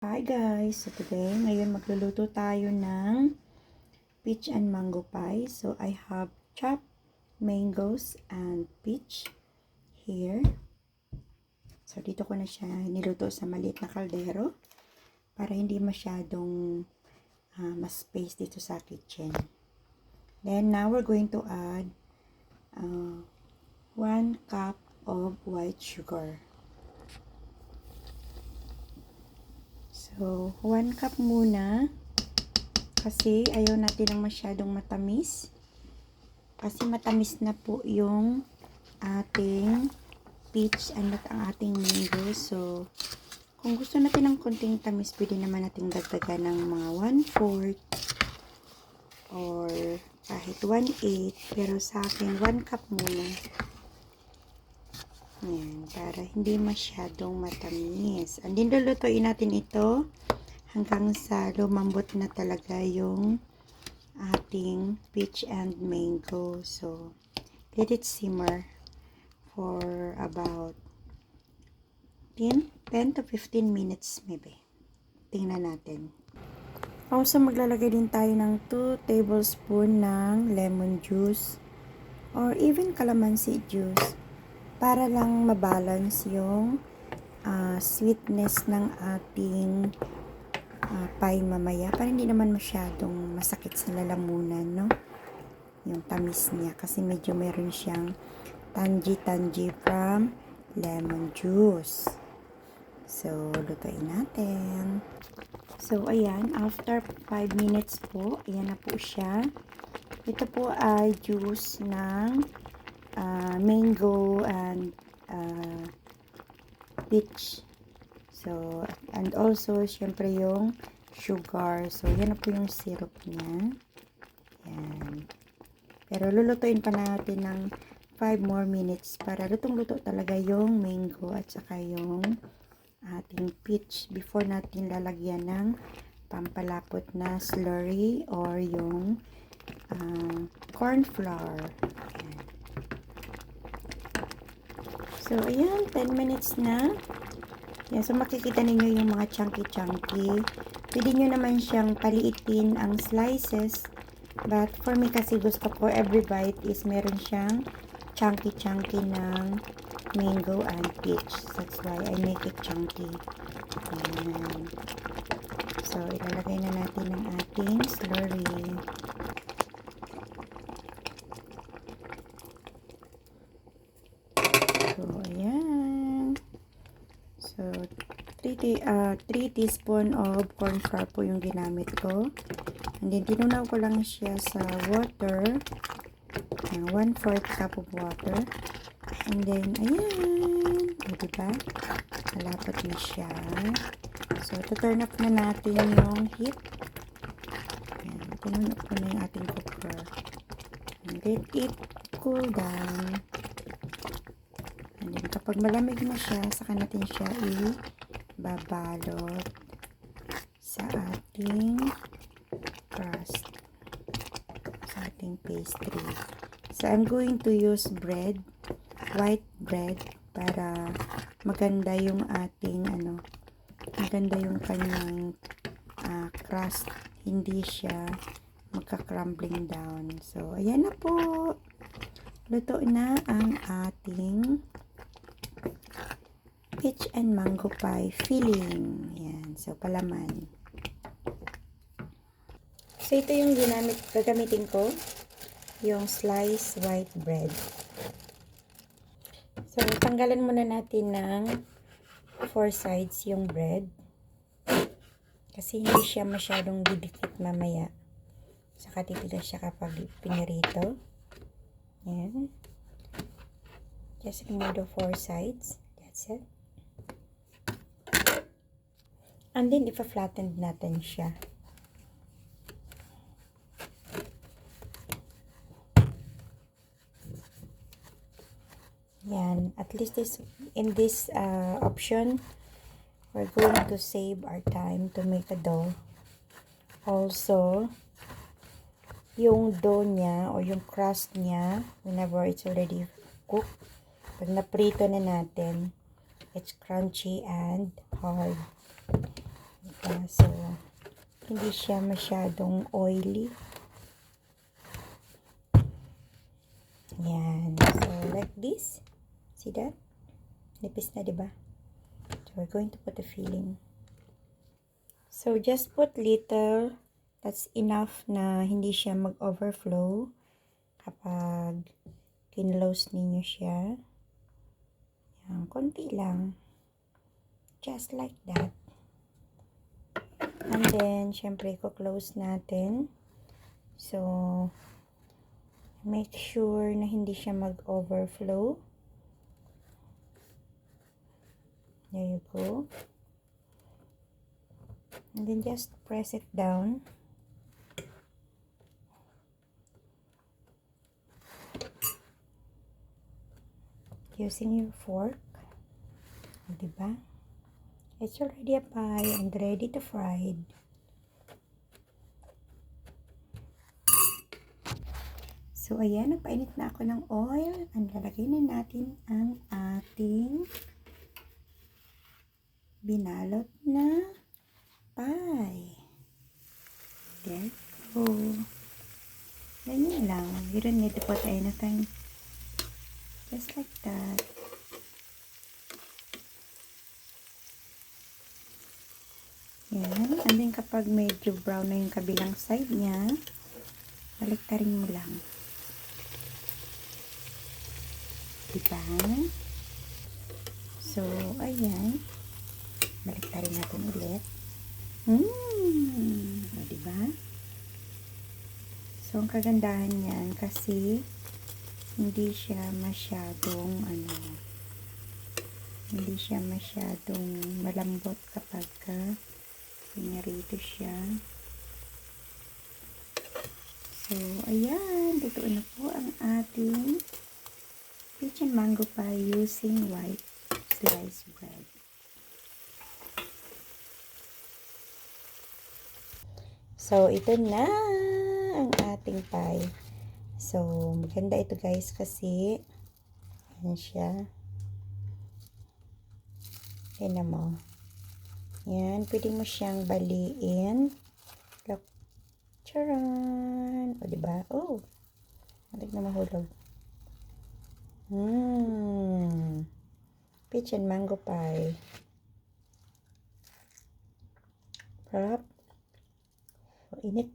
Hi guys! So today, ngayon magluluto tayo ng peach and mango pie. So I have chopped mangoes and peach here. So dito ko na siya niluto sa maliit na kaldero para hindi masyadong mas space dito sa kitchen. Then now we're going to add 1 cup of white sugar. So, 1 cup muna. Kasi ayaw natin ng masyadong matamis. Kasi matamis na po yung ating peach and ang ating mango. So, kung gusto natin ng konting tamis, pwede naman natin dagdagan ng mga 1/4 or kahit 1/8. Pero sa akin, 1 cup muna. Ayan, para hindi masyadong matamis. And then, lulutuin natin ito hanggang sa lumambot na talaga yung ating peach and mango. So, let it simmer for about 10 to 15 minutes maybe. Tingnan natin. Also, maglalagay din tayo ng 2 tablespoon ng lemon juice or even calamansi juice para lang mabalance yung sweetness ng ating pie mamaya, para hindi naman masyadong masakit sa lalamunan, no? Yung tamis niya, kasi medyo meron siyang tangy from lemon juice. So, lutuin natin. So, ayan, after 5 minutes po, ayan na po siya. Ito po ay juice ng mango and peach. So, and also, syempre yung sugar. So, yan na po yung syrup niya. Yan. Pero lulutuin pa natin ng 5 more minutes para lutong-luto talaga yung mango at saka yung ating peach before natin lalagyan ng pampalapot na slurry or yung corn flour. Yan. So, ayan, 10 minutes na. Yan, so makikita ninyo yung mga chunky. Pwede nyo naman siyang paliitin ang slices. But for me kasi gusto ko every bite is meron siyang chunky ng mango and peach. That's why I make it chunky. Yan. So, ilalagay na natin ang ating slurry. So, ayan. So, 3 teaspoon of corn flour po yung ginamit ko. And then, tinunaw ko lang siya sa water. 1/4 cup of water. And then, ayan. O, diba? Malapot na siya. So, turn up na natin yung heat. Ayan. Tinun up ko na yung ating cooker. And then, it cool down. And then, kapag malamig na siya, saka natin siya babalot sa ating crust, sa ating pastry. So, I'm going to use white bread, para maganda yung ating maganda yung kanyang crust, hindi siya magka-crumbling down. So, ayan na po. Luto na ang ating peach and mango pie filling. Yan. So, palaman. So, ito yung gagamitin ko. Yung sliced white bread. So, tanggalan muna natin ng 4 sides yung bread. Kasi hindi siya masyadong didikit mamaya. Saka titigas siya kapag pinirito. Yan. Just remove the 4 sides. That's it. And then, ipa-flatten natin siya. Yan. At least in this option, we're going to save our time to make a dough. Also, yung dough niya or yung crust niya, whenever it's already cooked, pag naprito na natin, it's crunchy and hard. siya. So, hindi siya masyadong oily. Yan. So, like this. See that? Nipis na, diba? So, we're going to put the filling. So, just put little. That's enough na hindi siya mag-overflow kapag kinlose ninyo siya. Yan, konti lang. Just like that. And then, syempre, ko-close natin. So, make sure na hindi siya mag-overflow. There you go. And then, just press it down. Using your fork. O, diba? It's already a pie and ready to fried. So, ayan, nagpainit na ako ng oil. And lalagay na natin ang ating binalot na pie. There you go. Ganyan lang. You don't need to put anything. Just like that. Yan. And then kapag medyo brown na yung kabilang side niya, baliktarin mo lang. Diba? So, ayan. Baliktarin natin ulit. O, diba? So, ang kagandahan niyan kasi hindi siya masyadong hindi siya masyadong malambot kapag pinarito siya. So, ayan. Lutuin na po ang ating peach and mango pie using white sliced bread. So, ito na ang ating pie. So, maganda ito guys kasi ayan siya. Tignan mo. Yan, pwede mo siyang baliin. Look. Charan! O, diba? Oh! Matik na mahulog. Peach and mango pie. Sarap. O, init.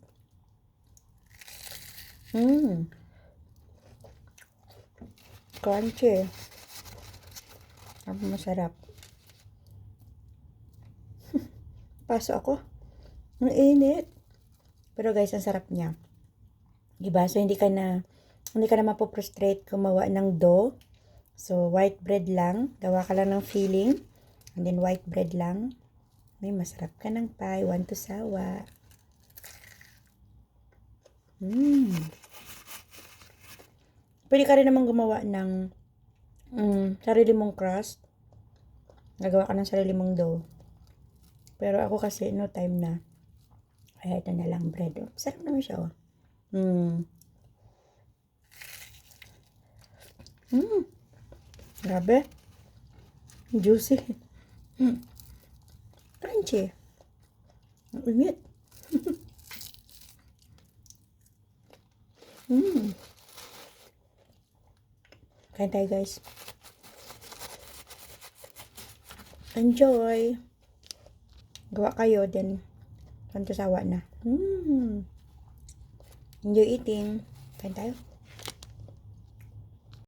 Crunchy. Masarap. Paso ako. Ang init. Pero guys, ang sarap niya. Diba? So, hindi ka na mapoprostrate gumawa ng dough. So, white bread lang. Gawa ka lang ng filling. And then, white bread lang. May masarap ka ng pie. Want to sawa. Pwede ka rin naman gumawa ng sarili mong crust. Nagawa ka ng sarili mong dough. Pero ako kasi, no time na. Kaya ito na lang bread. Sarap naman siya, oh. Grabe. Juicy. Crunchy. Ang init. Kain tayo, guys. Enjoy. Gawa kayo, then pantasawa na. Enjoy eating. Kain tayo.